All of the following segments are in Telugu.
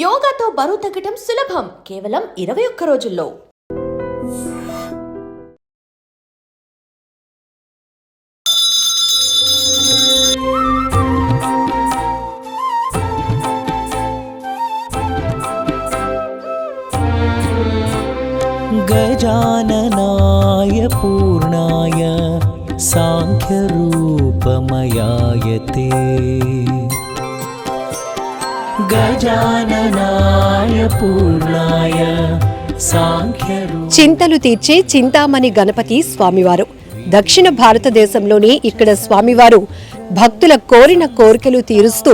యోగాతో బరువు తగ్గటం సులభం కేవలం 21 రోజుల్లో. గజాననాయ పూర్ణాయ సాంఖ్యరూపమయాయతే గజాననాయ పూర్ణాయ చింతలు తీర్చే చింతామణి గణపతి స్వామివారు దక్షిణ భారతదేశంలోని ఇక్కడ స్వామివారు భక్తుల కోరిన కోరికలు తీరుస్తూ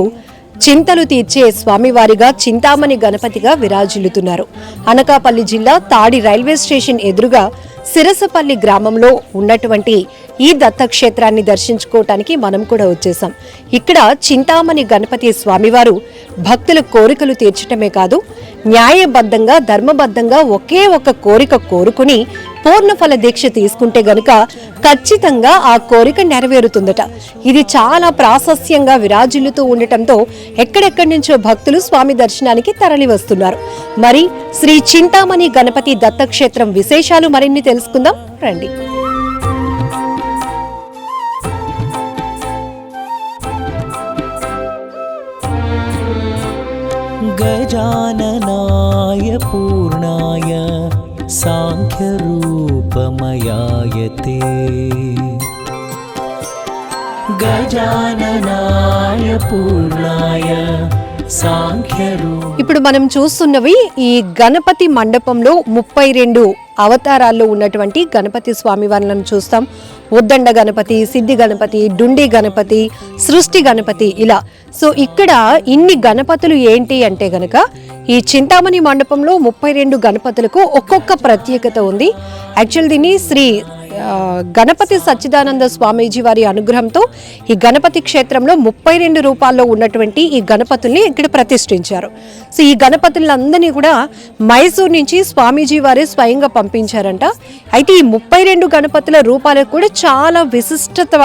చింతలు తీర్చే స్వామివారిగా చింతామణి గణపతిగా విరాజిల్లుతున్నారు. అనకాపల్లి జిల్లా తాడి రైల్వే స్టేషన్ ఎదురుగా సిరసపల్లి గ్రామంలో ఉన్నటువంటి ఈ దత్తక్షేత్రాన్ని దర్శించుకోవటానికి మనం కూడా వచ్చేసాం. ఇక్కడ చింతామణి గణపతి స్వామివారు భక్తుల కోరికలు తీర్చటమే కాదు, న్యాయబద్ధంగా ధర్మబద్ధంగా ఒకే ఒక కోరిక కోరుకుని పూర్ణఫల దీక్ష తీసుకుంటే గనుక ఖచ్చితంగా ఆ కోరిక నెరవేరుతుందట. ఇది చాలా ప్రాశస్యంగా విరాజిల్లుతూ ఉండటంతో ఎక్కడెక్కడి నుంచో భక్తులు స్వామి దర్శనానికి తరలి వస్తున్నారు. మరి శ్రీ చింతామణి గణపతి దత్తక్షేత్రం విశేషాలు మరిన్ని తెలుసుకుందాం రండి. గజాననాయ పూర్ణాయ సాంఖ్యరూపమయాయతే గజాననాయ పూర్ణాయ ఇప్పుడు మనం చూస్తున్నవి ఈ గణపతి మండపంలో 32 అవతారాల్లో ఉన్నటువంటి గణపతి స్వామి వారిని చూస్తాం. ఉద్దండ గణపతి, సిద్ధి గణపతి, డుండి గణపతి, సృష్టి గణపతి ఇలా. సో ఇక్కడ ఇన్ని గణపతులు ఏంటి అంటే గనక ఈ చింతామణి మండపంలో 32 గణపతులకు ఒక్కొక్క ప్రత్యేకత ఉంది. యాక్చువల్ దీన్ని శ్రీ గణపతి సచ్చిదానంద స్వామీజీ వారి అనుగ్రహంతో ఈ గణపతి క్షేత్రంలో 32 రూపాల్లో ఉన్నటువంటి ఈ గణపతుల్ని ఇక్కడ ప్రతిష్ఠించారు. సో ఈ గణపతులందరినీ కూడా మైసూర్ నుంచి స్వామీజీ వారే స్వయంగా పంపించారంట. అయితే ఈ 32 గణపతుల రూపాలకు కూడా చాలా విశిష్టత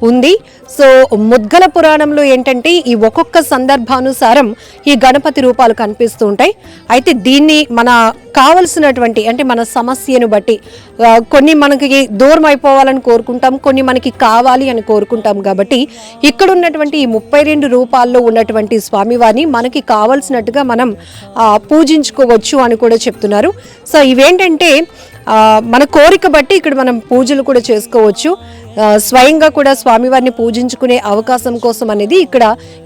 ఉంది. సో ముద్గల పురాణంలో ఏంటంటే ఈ ఒక్కొక్క సందర్భానుసారం ఈ గణపతి రూపాలు కనిపిస్తూ ఉంటాయి. అయితే దీన్ని మన కావలసినటువంటి అంటే మన సమస్యను బట్టి కొన్ని మనకి దూరం అయిపోవాలని కోరుకుంటాం, కొన్ని మనకి కావాలి అని కోరుకుంటాం. కాబట్టి ఇక్కడ ఉన్నటువంటి ఈ 32 రూపాల్లో ఉన్నటువంటి స్వామివారిని మనకి కావలసినట్టుగా మనం పూజించుకోవచ్చు అని కూడా చెప్తున్నారు. సో ఇవేంటంటే మన కోరిక బట్టి ఇక్కడ మనం పూజలు కూడా చేసుకోవచ్చు. స్వయంగా కూడా స్వామివారిని పూజించుకునే అవకాశం కోసం అనేది ఇక్కడ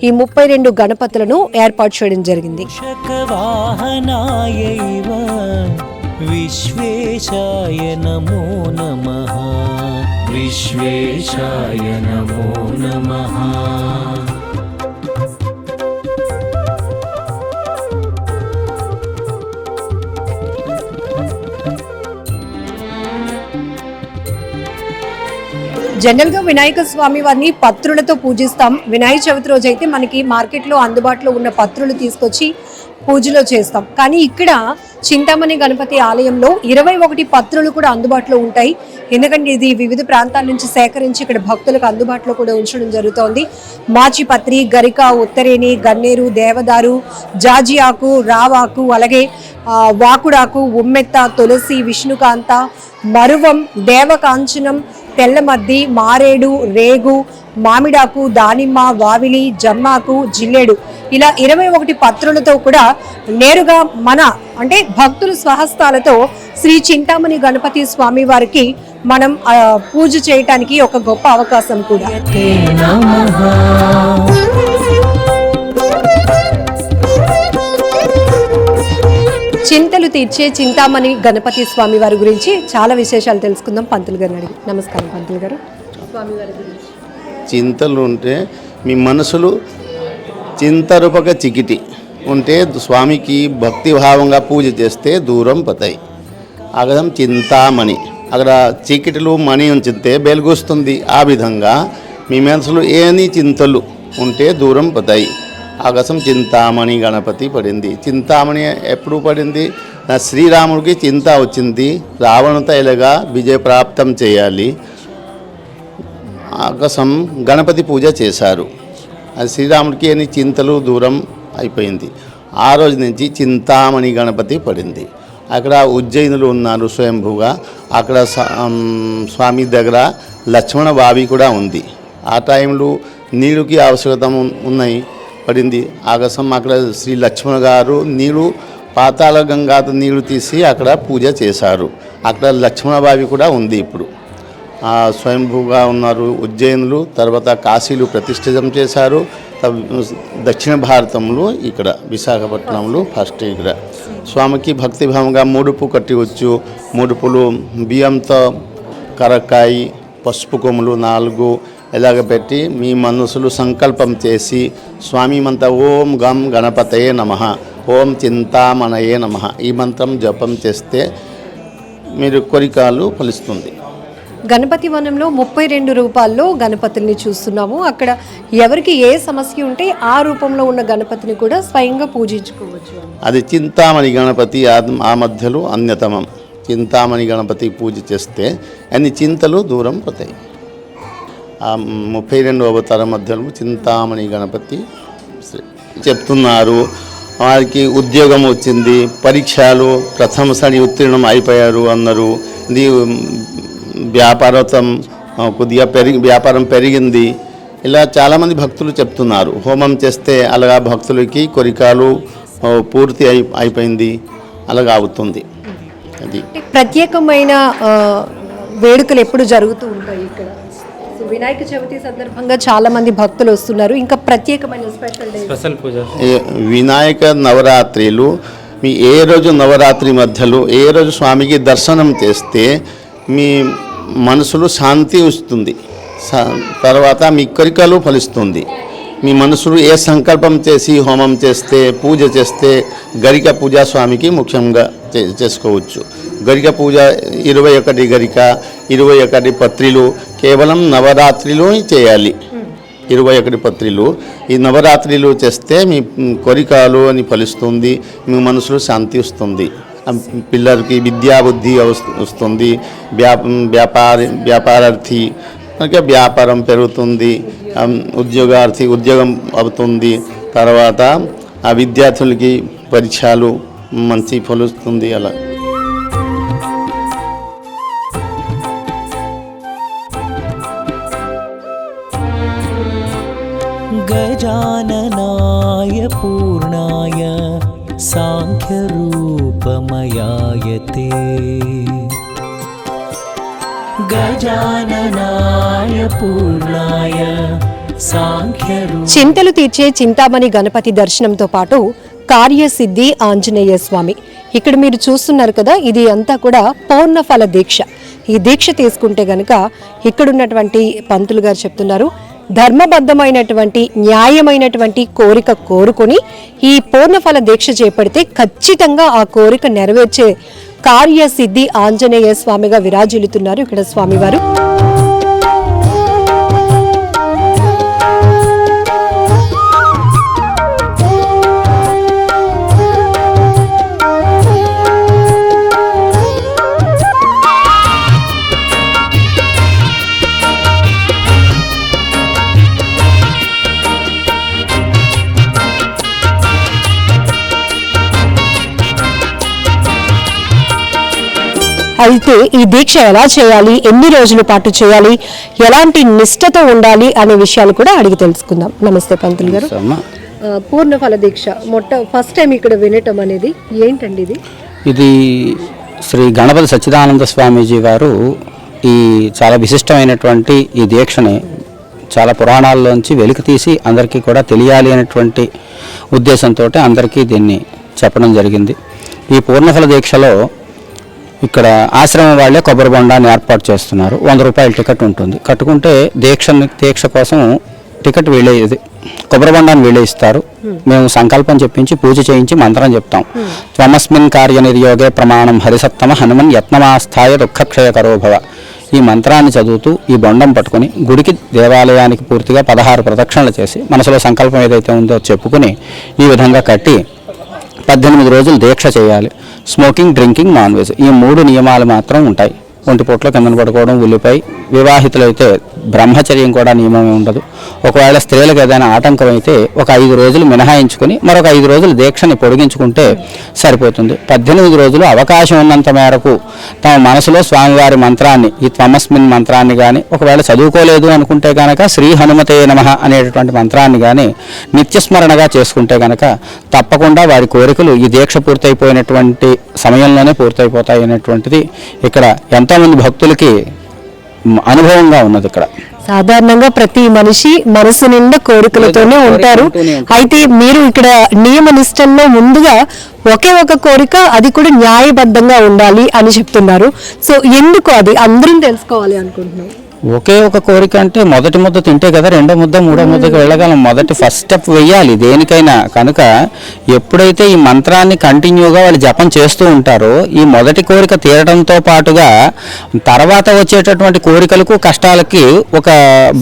ఈ 32 గణపతులను ఏర్పాటు చేయడం జరిగింది. విశ్వేశాయ నమో నమః విశ్వేశాయ నమో నమః. జనరల్ గా వినాయక స్వామి వారిని పత్రులతో పూజిస్తాం. వినాయక చవితి రోజు అయితే మనకి మార్కెట్లో అందుబాటులో ఉన్న పత్రులు తీసుకొచ్చి పూజలో చేస్తాం. కానీ ఇక్కడ చింతామణి గణపతి ఆలయంలో 21 పత్రులు కూడా అందుబాటులో ఉంటాయి. ఎందుకంటే ఇది వివిధ ప్రాంతాల నుంచి సేకరించి ఇక్కడ భక్తులకు అందుబాటులో కూడా ఉంచడం జరుగుతోంది. మాచిపత్రి, గరిక, ఉత్తరేణి, గన్నేరు, దేవదారు, జాజి ఆకు, రావాకు, అలాగే వాకుడాకు, ఉమ్మెత్త, తులసి, విష్ణుకాంత, మరువం, దేవకాంచనం, తెల్లమద్ది, మారేడు, రేగు, మామిడాకు, దానిమ్మ, వావిలి, జమ్మాకు, జిల్లేడు ఇలా 21 పత్రులతో కూడా నేరుగా మన అంటే భక్తులు స్వహస్తాలతో శ్రీ చింతామణి గణపతి స్వామి వారికి మనం పూజ చేయటానికి ఒక గొప్ప అవకాశం కూడా. చింతలు తీర్చే చింతామణి గణపతి స్వామి వారి గురించి చాలా విశేషాలు తెలుసుకుందాం. పంతులు గారిని అడిగి. నమస్కారం పంతులు గారు. స్వామివారి గురించి చింతలు ఉంటే మీ మనసులు చింతరూపక చికిటి ఉంటే స్వామికి భక్తిభావంగా పూజ చేస్తే దూరం పోతాయి. అగదం చింతామణి అక్కడ చీకిటిలు మణి ఉంచితే వెలుగుస్తుంది. ఆ విధంగా మీ మనసులు ఏని చింతలు ఉంటే దూరం పోతాయి. ఆకాశం చింతామణి గణపతి పడింది. చింతామణి ఎప్పుడు పడింది? శ్రీరాముడికి చింత వచ్చింది, రావణుతో ఎలాగా విజయప్రాప్తం చేయాలి. ఆకాశం గణపతి పూజ చేశారు. అది శ్రీరాముడికి అని చింతలు దూరం అయిపోయింది. ఆ రోజు నుంచి చింతామణి గణపతి పడింది. అక్కడ ఉజ్జయినులు ఉన్నారు స్వయంభూగా. అక్కడ స్వామి దగ్గర లక్ష్మణ బావి కూడా ఉంది. ఆ టైంలో నీళ్ళకి ఆవశ్యకత ఉన్నాయి పడింది. ఆకాశం అక్కడ శ్రీ లక్ష్మణ గారు నీళ్ళు పాతాళ గంగా నీళ్లు తీసి అక్కడ పూజ చేశారు. అక్కడ లక్ష్మణ బావి కూడా ఉంది. ఇప్పుడు స్వయంభూగా ఉన్నారు ఉజ్జయినులు. తర్వాత కాశీలు ప్రతిష్ఠితం చేశారు. దక్షిణ భారతంలో ఇక్కడ విశాఖపట్నంలో ఫస్ట్ ఇక్కడ స్వామికి భక్తిభావంగా ముడుపు కట్టివచ్చు. ముడుపులు బియ్యంతో కరక్కాయి పసుపు కొమ్ములు 4 ఇలాగ పెట్టి మీ మనసులు సంకల్పం చేసి స్వామి మంత్ర ఓం గం గణపతయే నమః, ఓం చింతామణయే నమః ఈ మంత్రం జపం చేస్తే మీరు కోరికలు ఫలిస్తుంది. గణపతి వనంలో 32 రూపాల్లో గణపతుల్ని చూస్తున్నాము. అక్కడ ఎవరికి ఏ సమస్య ఉంటే ఆ రూపంలో ఉన్న గణపతిని కూడా స్వయంగా పూజించుకోవచ్చు. అది చింతామణి గణపతి ఆ మధ్యలో అన్యతమం. చింతామణి గణపతి పూజ చేస్తే అన్ని చింతలు దూరం పోతాయి. ఆ 32 అవతారం మధ్యలో చింతామణి గణపతి చెప్తున్నారు. వారికి ఉద్యోగం వచ్చింది, పరీక్షలు ప్రథమసారి ఉత్తీర్ణం అయిపోయారు అన్నారు. ఇది వ్యాపారం కొద్దిగా వ్యాపారం పెరిగింది. ఇలా చాలామంది భక్తులు చెప్తున్నారు. హోమం చేస్తే అలాగా భక్తులకి కోరికలు పూర్తి అయిపోయింది అలాగా అవుతుంది. అది ప్రత్యేకమైన వేడుకలు ఎప్పుడు జరుగుతూ ఉంటాయి ఇక్కడ. వినాయక చవితి సందర్భంగా చాలా మంది భక్తులు వస్తున్నారు. ఇంకా ప్రత్యేకమైన స్పెషల్ పూజ వినాయక నవరాత్రిలు మీ ఏ రోజు నవరాత్రి మధ్యలో ఏ రోజు స్వామికి దర్శనం చేస్తే మీ మనసులో శాంతి వస్తుంది. తర్వాత మీ కోరికలు ఫలిస్తుంది. మీ మనసులో ఏ సంకల్పం చేసి హోమం చేస్తే పూజ చేస్తే గరిక పూజ స్వామికి ముఖ్యంగా చేసుకోవచ్చు. గరిక పూజ 21 గరిక 21 పత్రిలు కేవలం నవరాత్రిలో చేయాలి. 21 పత్రిలు ఈ నవరాత్రిలో చేస్తే మీ కోరికలు అని ఫలిస్తుంది. మీ మనసులో శాంతి వస్తుంది. పిల్లలకి విద్యా బుద్ధి వస్తుంది. వ్యాపారార్థి కనుక వ్యాపారం పెరుగుతుంది. ఉద్యోగార్థి ఉద్యోగం అవుతుంది. తర్వాత ఆ విద్యార్థులకి పరీక్షలు మంచి ఫలిస్తుంది. అలా గజాననాయ పూర్ణాయ సాంఖ్యరూపమయాయతే గజాననాయ పూర్ణాయ చింతలు తీర్చే చింతామణి గణపతి దర్శనంతో పాటు కార్యసిద్ధి ఆంజనేయ స్వామి ఇక్కడ మీరు చూస్తున్నారు కదా. ఇది అంతా కూడా పౌర్ణఫల దీక్ష. ఈ దీక్ష తీసుకుంటే గనక ఇక్కడున్నటువంటి పంతులు గారు చెప్తున్నారు, ధర్మబద్ధమైనటువంటి న్యాయమైనటువంటి కోరిక కోరుకొని ఈ పూర్ణఫల దీక్ష చేపడితే ఖచ్చితంగా ఆ కోరిక నెరవేర్చే కార్యసిద్ధి ఆంజనేయ స్వామిగా విరాజిల్లుతున్నారు ఇక్కడ స్వామివారు. అయితే ఈ దీక్ష ఎలా చేయాలి, ఎన్ని రోజుల పాటు చేయాలి, ఎలాంటి నిష్ఠతో ఉండాలి అనే విషయాలు కూడా అడిగి తెలుసుకుందాం. నమస్తే పంతులు గారు. పూర్ణఫల దీక్ష ఫస్ట్ టైం ఇక్కడ వినటం అనేది ఏంటండి ఇది? ఇది శ్రీ గణపతి సచ్చిదానంద స్వామీజీ గారు ఈ చాలా విశిష్టమైనటువంటి ఈ దీక్షని చాలా పురాణాల్లోంచి వెలికి తీసి అందరికీ కూడా తెలియాలి అనేటువంటి ఉద్దేశంతో అందరికీ దీన్ని చెప్పడం జరిగింది. ఈ పూర్ణఫల దీక్షలో ఇక్కడ ఆశ్రమం వాళ్ళే కొబ్బరి బొండాన్ని ఏర్పాటు చేస్తున్నారు. 100 రూపాయల టికెట్ ఉంటుంది. కట్టుకుంటే దీక్ష కోసం టికెట్ వీళ్ళేది కొబ్బరి బొండాన్ని వీళ్ళే ఇస్తారు. మేము సంకల్పం చెప్పించి పూజ చేయించి మంత్రం చెప్తాం. త్వమస్మిన్ కార్య నిర్యోగే ప్రమాణం హరిసత్తమ హనుమన్ యత్నమాస్థాయ దుఃఖక్షయకరో భవ. ఈ మంత్రాన్ని చదువుతూ ఈ బొండం పట్టుకుని గుడికి దేవాలయానికి పూర్తిగా 16 ప్రదక్షిణలు చేసి మనసులో సంకల్పం ఏదైతే ఉందో చెప్పుకుని ఈ విధంగా కట్టి 18 రోజులు దీక్ష చేయాలి. స్మోకింగ్, డ్రింకింగ్, నాన్ వెజ్ ఈ 3 నియమాలు మాత్రం ఉంటాయి. ఒంటిపూట్లో కిందన పడుకోవడం, ఉల్లిపాయ, వివాహితులైతే బ్రహ్మచర్యం కూడా నియమం ఉండదు. ఒకవేళ స్త్రీలకు ఏదైనా ఆటంకం అయితే ఒక 5 రోజులు మినహాయించుకొని మరొక 5 రోజులు దీక్షని పొడిగించుకుంటే సరిపోతుంది. 18 రోజులు అవకాశం ఉన్నంత మేరకు తమ మనసులో స్వామివారి మంత్రాన్ని, ఈ త్వమస్మిన్ మంత్రాన్ని కానీ, ఒకవేళ చదువుకోలేదు అనుకుంటే కనుక శ్రీ హనుమతే నమః అనేటటువంటి మంత్రాన్ని కానీ నిత్యస్మరణగా చేసుకుంటే కనుక తప్పకుండా వారి కోరికలు ఈ దీక్ష పూర్తయిపోయినటువంటి సమయంలోనే పూర్తయిపోతాయి అనేటువంటిది ఇక్కడ ఎంతోమంది భక్తులకి అనుభవంగా ఉన్నది. ఇక్కడ సాధారణంగా ప్రతి మనిషి మనసు నిండా కోరికలతోనే ఉంటారు. అయితే మీరు ఇక్కడ నియమ నిష్టల్లో ముందుగా ఒకే ఒక కోరిక, అది కూడా న్యాయబద్ధంగా ఉండాలి అని చెప్తున్నారు. సో ఎందుకు అది అందరం తెలుసుకోవాలి అనుకుంటున్నాం. ఒకే ఒక కోరిక అంటే మొదటి ముద్ద తింటే కదా రెండో ముద్ద మూడో ముద్దకి వెళ్ళగలం. మొదటి ఫస్ట్ స్టెప్ వెయ్యాలి దేనికైనా. కనుక ఎప్పుడైతే ఈ మంత్రాన్ని కంటిన్యూగా వాళ్ళు జపం చేస్తూ ఉంటారో ఈ మొదటి కోరిక తీరడంతో పాటుగా తర్వాత వచ్చేటటువంటి కోరికలకు కష్టాలకి ఒక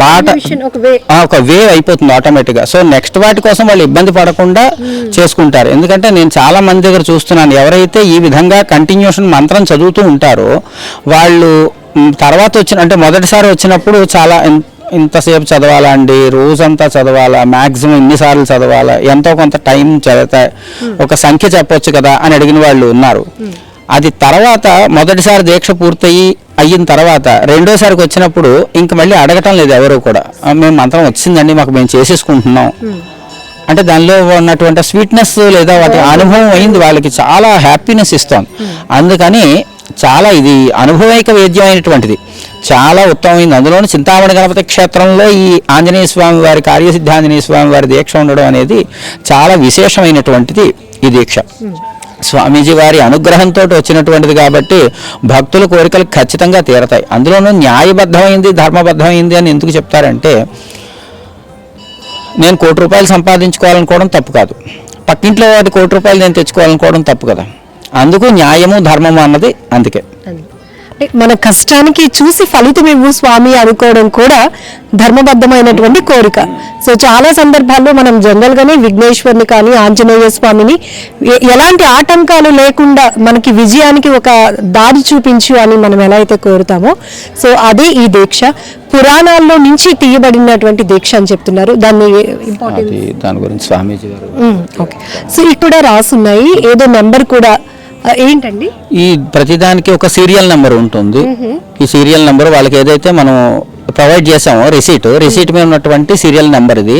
బాట, ఒక వే అయిపోతుంది ఆటోమేటిక్గా. సో నెక్స్ట్ వాటి కోసం వాళ్ళు ఇబ్బంది పడకుండా చేసుకుంటారు. ఎందుకంటే నేను చాలా మంది దగ్గర చూస్తున్నాను, ఎవరైతే ఈ విధంగా కంటిన్యూషన్ మంత్రం చదువుతూ ఉంటారో వాళ్ళు తర్వాత అంటే మొదటిసారి వచ్చినప్పుడు చాలా ఇంతసేపు చదవాలా అండి, రోజంతా చదవాలా, మ్యాక్సిమం ఇన్నిసార్లు చదవాలా, ఎంతో కొంత టైం చదివితే ఒక సంఖ్య చెప్పొచ్చు కదా అని అడిగిన వాళ్ళు ఉన్నారు. అది తర్వాత మొదటిసారి దీక్ష అయిన తర్వాత రెండోసారికి వచ్చినప్పుడు ఇంక మళ్ళీ అడగటం లేదు ఎవరు కూడా. మేము మంత్రం వచ్చిందండి, మాకు మేము చేసేసుకుంటున్నాం అంటే దానిలో ఉన్నటువంటి స్వీట్నెస్ లేదా వాటి అనుభవం అయింది, వాళ్ళకి చాలా హ్యాపీనెస్ ఇస్తుంది. అందుకని చాలా ఇది అనుభవైక వేద్యమైనటువంటిది, చాలా ఉత్తమమైంది. అందులోని చింతామణి గణపతి క్షేత్రంలో ఈ ఆంజనేయ స్వామి వారి, కార్యసిద్ధి ఆంజనేయ స్వామి వారి దీక్ష ఉండడం అనేది చాలా విశేషమైనటువంటిది ఈ దీక్ష. స్వామీజీ వారి అనుగ్రహంతో వచ్చినటువంటిది కాబట్టి భక్తుల కోరికలు ఖచ్చితంగా తీరతాయి. అందులోనూ న్యాయబద్ధమైంది, ధర్మబద్ధమైంది అని ఎందుకు చెప్తారంటే, నేను ₹1,00,00,000 సంపాదించుకోవాలనుకోవడం తప్పు కాదు, పక్కింట్లో వాటి ₹1,00,00,000 నేను తెచ్చుకోవాలనుకోవడం తప్పు కదా. అందుకు న్యాయము ధర్మము అన్నది అందుకే. మన కష్టానికి చూసి ఫలితం ఇవ్వు స్వామి అనుకోవడం కూడా ధర్మబద్ధమైనటువంటి కోరిక. సో చాలా సందర్భాల్లో మనం జనరల్గానే విఘ్నేశ్వరుని కానీ ఆంజనేయ స్వామిని ఎలాంటి ఆటంకాలు లేకుండా మనకి విజయానికి ఒక దారి చూపించు అని మనం ఎలా అయితే కోరుతామో, సో అదే ఈ దీక్ష. పురాణాల్లో నుంచి తీయబడినటువంటి దీక్ష అని చెప్తున్నారు. దాన్ని దాని గురించి స్వామీజీ గారు ఓకే. సో ఇక్కడ రాసున్నాయి, ఏదో నెంబర్ కూడా ఏంటండి? ఈ ప్రతిదానికి ఒక సీరియల్ నెంబర్ ఉంటుంది. ఈ సీరియల్ నెంబర్ వాళ్ళకి ఏదైతే మనం ప్రొవైడ్ చేసామో రిసీట్ మీద ఉన్నటువంటి సీరియల్ నెంబర్ ఇది.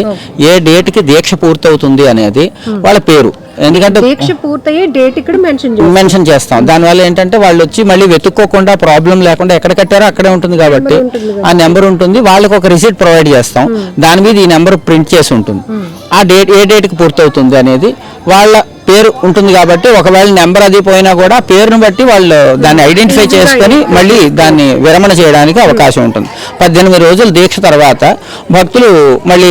ఏ డేట్ కి దీక్ష పూర్తవుతుంది అనేది వాళ్ళ పేరు. ఎందుకంటే దీక్ష పూర్తయ్యే డేట్ ఇక్కడ మెన్షన్ చేస్తాం. దానివల్ల ఏంటంటే వాళ్ళు వచ్చి మళ్ళీ వెతుక్కోకుండా ప్రాబ్లం లేకుండా ఎక్కడ కట్టారో అక్కడే ఉంటుంది కాబట్టి ఆ నెంబర్ ఉంటుంది. వాళ్ళకి ఒక రిసీట్ ప్రొవైడ్ చేస్తాం, దాని మీద ఈ నెంబర్ ప్రింట్ చేసి ఉంటుంది. ఆ డేట్ ఏ డేట్కి పూర్తవుతుంది అనేది వాళ్ళ పేరు ఉంటుంది కాబట్టి ఒకవేళ నెంబర్ అది పోయినా కూడా పేరును బట్టి వాళ్ళు దాన్ని ఐడెంటిఫై చేసుకొని మళ్ళీ దాన్ని విరమణ చేయడానికి అవకాశం ఉంటుంది. 18 రోజుల దీక్ష తర్వాత భక్తులు మళ్ళీ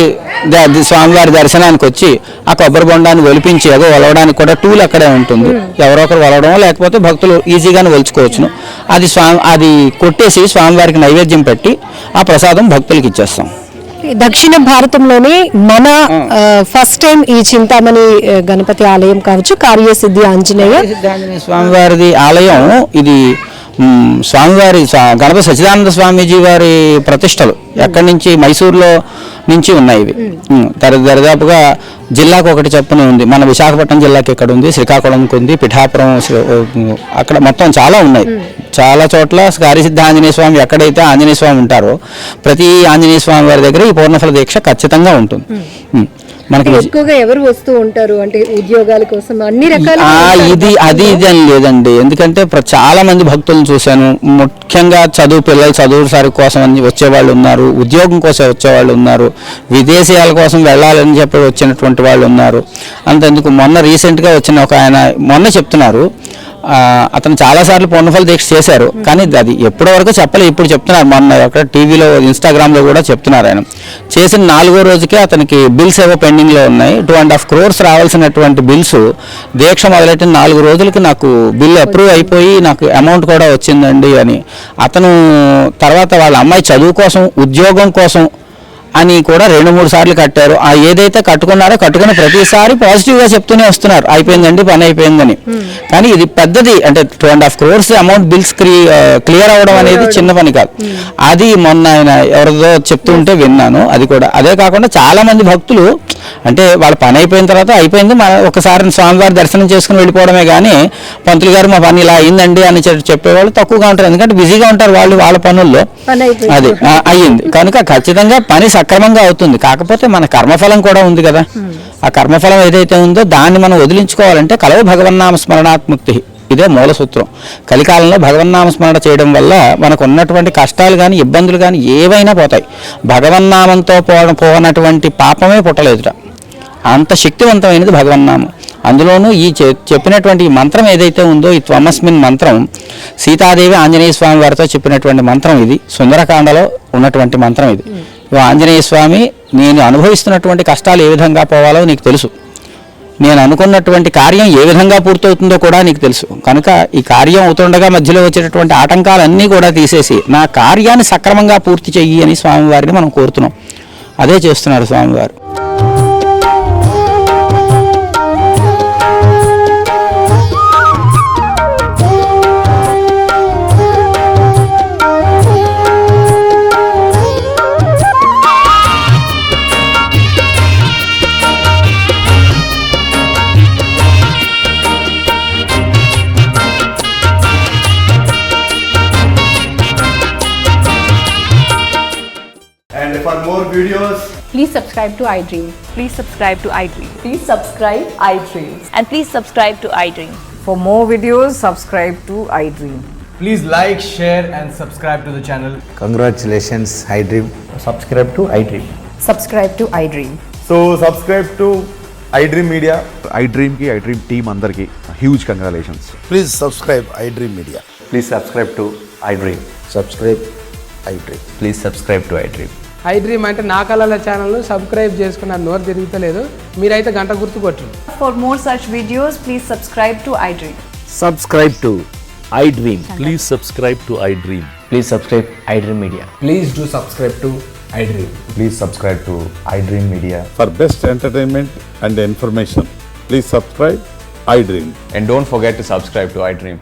స్వామివారి దర్శనానికి వచ్చి ఆ కొబ్బరి బొండాన్ని ఒలిపించి ఏదో ఒలవడానికి కూడా టూల్ అక్కడే ఉంటుంది. ఎవరో ఒకరు ఒలవడం లేకపోతే భక్తులు ఈజీగానే ఒలుచుకోవచ్చును. అది కొట్టేసి స్వామివారికి నైవేద్యం పెట్టి ఆ ప్రసాదం భక్తులకి ఇచ్చేస్తాం. దక్షిణ భారతంలోనే మన ఫస్ట్ టైం ఈ చింతామణి గణపతి ఆలయం కావచ్చు, కార్యసిద్ధి ఆంజనేయ స్వామివారిది ఆలయం. ఇది స్వామివారి గణపతి సచ్చిదానంద స్వామీజీ వారి ప్రతిష్టలు ఎక్కడి నుంచి, మైసూరులో నుంచి ఉన్నాయి ఇవి. దరిదాపుగా జిల్లాకు ఒకటి చెప్పున ఉంది. మన విశాఖపట్నం జిల్లాకి ఇక్కడ ఉంది, శ్రీకాకుళంకి ఉంది, పిఠాపురం, అక్కడ మొత్తం చాలా ఉన్నాయి. చాలా చోట్ల కార్యసిద్ధ ఆంజనేయ స్వామి ఎక్కడైతే ఆంజనేయ స్వామి ఉంటారో ప్రతి ఆంజనేయ స్వామి వారి దగ్గర ఈ పూర్ణఫల దీక్ష ఖచ్చితంగా ఉంటుంది. మనకి ఎక్కువగా ఎవరు వస్తూ ఉంటారు అంటే ఉద్యోగాల కోసం అన్ని రకాల ఇది అని లేదండి. ఎందుకంటే చాలా మంది భక్తులను చూశాను. ముఖ్యంగా పిల్లలు చదువు కోసం వచ్చేవాళ్ళు ఉన్నారు, ఉద్యోగం కోసం వచ్చేవాళ్ళు ఉన్నారు, విదేశీయాల కోసం వెళ్ళాలని చెప్పి వచ్చినటువంటి వాళ్ళు ఉన్నారు. అంతెందుకు మొన్న రీసెంట్గా వచ్చిన ఒక ఆయన మొన్న చెప్తున్నారు, అతను చాలాసార్లు పూర్ణఫల దీక్ష చేశారు కానీ అది ఎప్పటి వరకు చెప్పలేదు, ఇప్పుడు చెప్తున్నారు. మొన్న అక్కడ టీవీలో, ఇన్స్టాగ్రామ్లో కూడా చెప్తున్నారు. ఆయన చేసిన 4వ రోజుకే అతనికి బిల్స్ ఏవో పెండింగ్లో ఉన్నాయి. 2.5 crores రావాల్సినటువంటి బిల్స్ దీక్ష మొదలెట్టిన 4 రోజులకి నాకు బిల్ అప్రూవ్ అయిపోయి నాకు అమౌంట్ కూడా వచ్చిందండి అని. అతను తర్వాత వాళ్ళ అమ్మాయి చదువు కోసం, ఉద్యోగం కోసం అని కూడా 2-3 సార్లు కట్టారు. ఆ ఏదైతే కట్టుకున్నారో కట్టుకున్న ప్రతిసారి పాజిటివ్గా చెప్తూనే వస్తున్నారు, అయిపోయిందండి పని అయిపోయిందని. కానీ ఇది పెద్దది, అంటే 2.5 crores అమౌంట్ బిల్స్ క్లియర్ అవ్వడం అనేది చిన్న పని కాదు. అది మొన్న ఆయన ఎవరిదో చెప్తుంటే విన్నాను. అది కూడా అదే కాకుండా చాలా మంది భక్తులు అంటే వాళ్ళ పని అయిపోయిన తర్వాత అయిపోయింది, మన ఒకసారి స్వామివారి దర్శనం చేసుకుని వెళ్ళిపోవడమే కానీ పంతులు గారు మా పని ఇలా అయిందండి అని చెప్పేవాళ్ళు తక్కువగా ఉంటారు. ఎందుకంటే బిజీగా ఉంటారు వాళ్ళు వాళ్ళ పనుల్లో. అది అయ్యింది కనుక ఖచ్చితంగా పని సక్రమంగా అవుతుంది. కాకపోతే మన కర్మఫలం కూడా ఉంది కదా, ఆ కర్మఫలం ఏదైతే ఉందో దాన్ని మనం వదిలించుకోవాలంటే కలవ భగవన్నామ స్మరణాత్ముక్తి, ఇదే మూల సూత్రం. కలికాలంలో భగవన్నామ స్మరణ చేయడం వల్ల మనకు ఉన్నటువంటి కష్టాలు కానీ ఇబ్బందులు కానీ ఏవైనా పోతాయి. భగవన్నామంతో పోనటువంటి పాపమే పుట్టలేదుట, అంత శక్తివంతమైనది భగవన్నామం. అందులోనూ ఈ చెప్పినటువంటి ఈ మంత్రం ఏదైతే ఉందో ఈ త్వమస్మిన్ మంత్రం సీతాదేవి ఆంజనేయ స్వామి వారితో చెప్పినటువంటి మంత్రం. ఇది సుందరకాండలో ఉన్నటువంటి మంత్రం. ఇది ఆంజనేయ స్వామి, నేను అనుభవిస్తున్నటువంటి కష్టాలు ఏ విధంగా పోవాలో నీకు తెలుసు, నేను అనుకున్నటువంటి కార్యం ఏ విధంగా పూర్తవుతుందో కూడా నీకు తెలుసు. కనుక ఈ కార్యం అవుతుండగా మధ్యలో వచ్చేటటువంటి ఆటంకాలన్నీ కూడా తీసేసి నా కార్యాన్ని సక్రమంగా పూర్తి చెయ్యి అని స్వామివారిని మనం కోరుతున్నాం. అదే చేస్తున్నారు స్వామివారు. And for more videos, Please subscribe to iDream. Please subscribe to iDream. Please subscribe iDreams. And please subscribe to iDream. For more videos, subscribe to iDream. please like, share and subscribe to the channel. Congratulations, iDream. Subscribe to iDream. Subscribe to iDream. So subscribe to iDream Media. iDream team అందరికి huge congratulations. Please subscribe iDream media. Please subscribe to iDream. Subscribe iDream. Please subscribe to iDream. iDream అంటే నా కళల ఛానల్ను సబ్స్క్రైబ్ చేసుకున్న నోరు తిరుగుతలేదు, మీరైతే గంట గుర్తు కొట్టండి. For more such videos, please subscribe to iDream. Subscribe to iDream. Please subscribe to iDream. Please subscribe iDream Media. Please do subscribe to iDream. Please subscribe to iDream Media. For best entertainment and information, please subscribe iDream. And don't forget to subscribe to iDream.